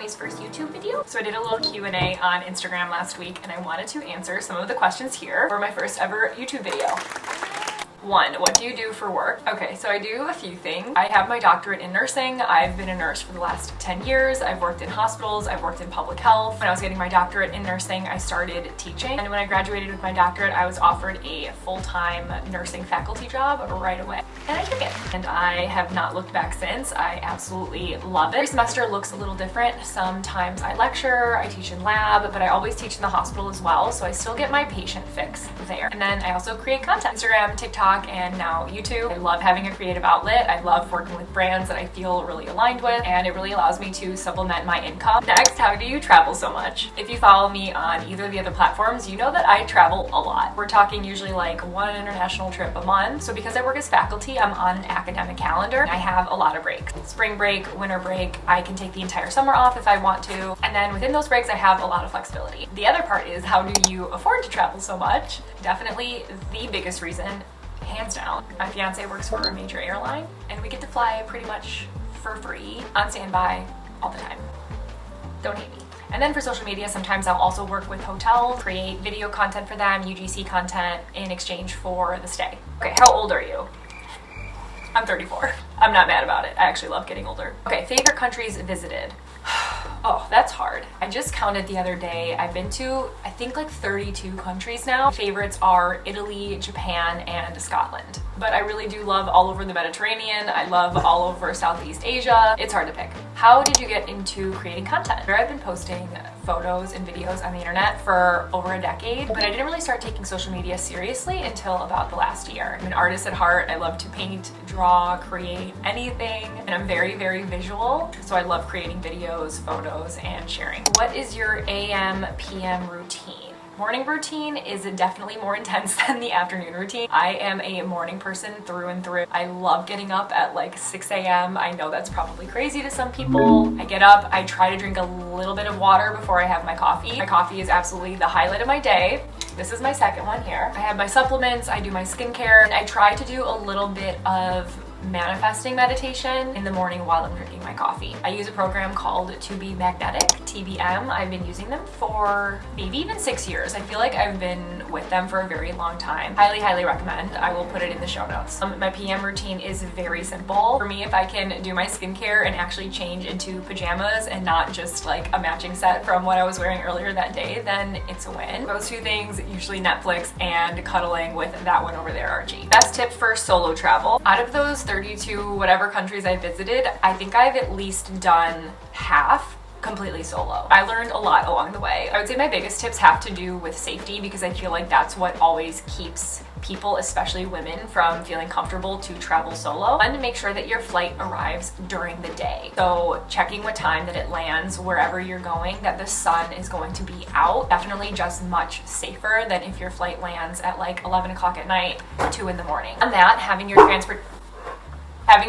Courtney's first YouTube video. So I did a little Q&A on Instagram last week and I wanted to answer some of the questions here for my first ever YouTube video. 1, what do you do for work? Okay, so I do a few things. I have my doctorate in nursing. I've been a nurse for the last 10 years. I've worked in hospitals. I've worked in public health. When I was getting my doctorate in nursing, I started teaching. And when I graduated with my doctorate, I was offered a full-time nursing faculty job right away. And I took it. And I have not looked back since. I absolutely love it. Every semester looks a little different. Sometimes I lecture, I teach in lab, but I always teach in the hospital as well. So I still get my patient fix there. And then I also create content. Instagram, TikTok, and now YouTube. I love having a creative outlet. I love working with brands that I feel really aligned with, and it really allows me to supplement my income. Next, how do you travel so much? If you follow me on either of the other platforms, you know that I travel a lot. We're talking usually like 1 international trip a month. So because I work as faculty, I'm on an academic calendar. I have a lot of breaks. Spring break, winter break, I can take the entire summer off if I want to. And then within those breaks, I have a lot of flexibility. The other part is, how do you afford to travel so much? Definitely the biggest reason, hands down, my fiance works for a major airline and we get to fly pretty much for free on standby all the time. Don't hate me. And then for social media, sometimes I'll also work with hotels, create video content for them, UGC content in exchange for the stay. Okay, how old are you? I'm 34. I'm not mad about it. I actually love getting older. Okay, favorite countries visited. Oh, that's hard. I just counted the other day. I've been to, I think, like 32 countries now. Favorites are Italy, Japan, and Scotland. But I really do love all over the Mediterranean. I love all over Southeast Asia. It's hard to pick. How did you get into creating content? I've been posting photos and videos on the internet for over a decade, but I didn't really start taking social media seriously until about the last year. I'm an artist at heart. I love to paint, draw, create anything, and I'm very, very visual. So I love creating videos, photos, and sharing. What is your AM, PM routine? Morning routine is definitely more intense than the afternoon routine. I am a morning person through and through. I love getting up at like 6 a.m. I know that's probably crazy to some people. I get up, I try to drink a little bit of water before I have my coffee. My coffee is absolutely the highlight of my day. This is my second one here. I have my supplements, I do my skincare, and I try to do a little bit of manifesting meditation in the morning while I'm drinking my coffee. I use a program called To Be Magnetic, TBM. I've been using them for maybe even 6 years. I feel like I've been with them for a very long time. Highly, highly recommend. I will put it in the show notes. My PM routine is very simple. For me, if I can do my skincare and actually change into pajamas and not just like a matching set from what I was wearing earlier that day, then it's a win. Those two things, usually Netflix and cuddling with that one over there, Archie. Best tip for solo travel. Out of those 32 whatever countries I visited, I think I've at least done half completely solo. I learned a lot along the way. I would say my biggest tips have to do with safety, because I feel like that's what always keeps people, especially women, from feeling comfortable to travel solo. And to make sure that your flight arrives during the day. So checking what time that it lands wherever you're going, that the sun is going to be out. Definitely just much safer than if your flight lands at like 11 o'clock at night, 2 in the morning. And that, having your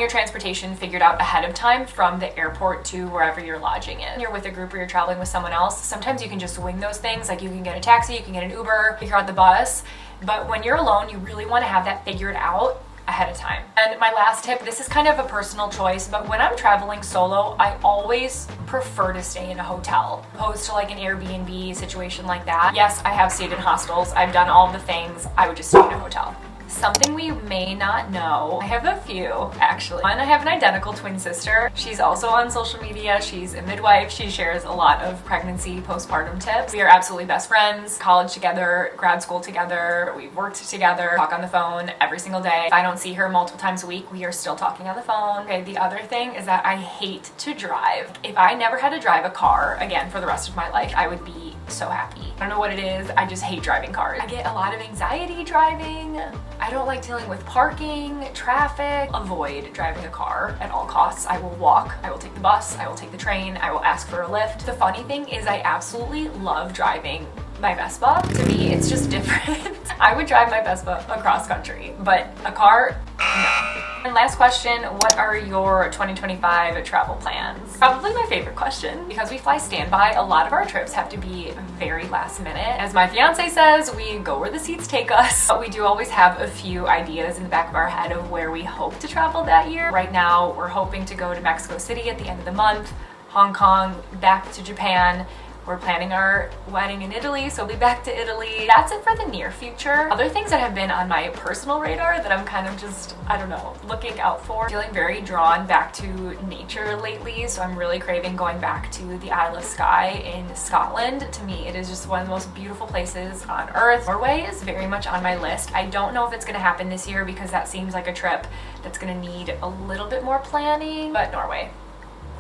transportation figured out ahead of time from the airport to wherever you're lodging in. You're with a group or you're traveling with someone else, sometimes you can just wing those things. Like you can get a taxi, you can get an Uber, figure out the bus. But when you're alone, you really want to have that figured out ahead of time. And my last tip, this is kind of a personal choice, but when I'm traveling solo, I always prefer to stay in a hotel opposed to like an Airbnb situation like that. Yes, I have stayed in hostels. I've done all the things. I would just stay in a hotel. Something we may not know, I have a few actually. One, I have an identical twin sister. She's also on social media. She's a midwife. She shares a lot of pregnancy, postpartum tips. We are absolutely best friends, college together, grad school together. We've worked together, talk on the phone every single day. If I don't see her multiple times a week, we are still talking on the phone. Okay, the other thing is that I hate to drive. If I never had to drive a car again for the rest of my life, I would be so happy. I don't know what it is, I just hate driving cars. I get a lot of anxiety driving. I don't like dealing with parking, traffic. Avoid driving a car at all costs. I will walk, I will take the bus, I will take the train, I will ask for a lift. The funny thing is I absolutely love driving my Vespa. To me, it's just different. I would drive my Vespa across country, but a car, no. And last question, what are your 2025 travel plans? Probably my favorite question, because we fly standby. A lot of our trips have to be very last minute. As my fiance says, we go where the seats take us. But we do always have a few ideas in the back of our head of where we hope to travel that year. Right now, we're hoping to go to Mexico City at the end of the month. Hong Kong, back to Japan. We're planning our wedding in Italy, so we'll be back to Italy. That's it for the near future. Other things that have been on my personal radar that I'm kind of just, I don't know, looking out for. Feeling very drawn back to nature lately, so I'm really craving going back to the Isle of Skye in Scotland. To me, it is just one of the most beautiful places on earth. Norway is very much on my list. I don't know if it's gonna happen this year because that seems like a trip that's gonna need a little bit more planning, but Norway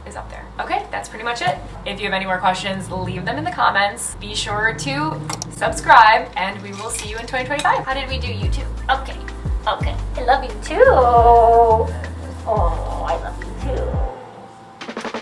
is up there. Okay, that's pretty much it. If you have any more questions, leave them in the comments. Be sure to subscribe, and we will see you in 2025. How did we do YouTube? Okay. I love you too. Oh, I love you.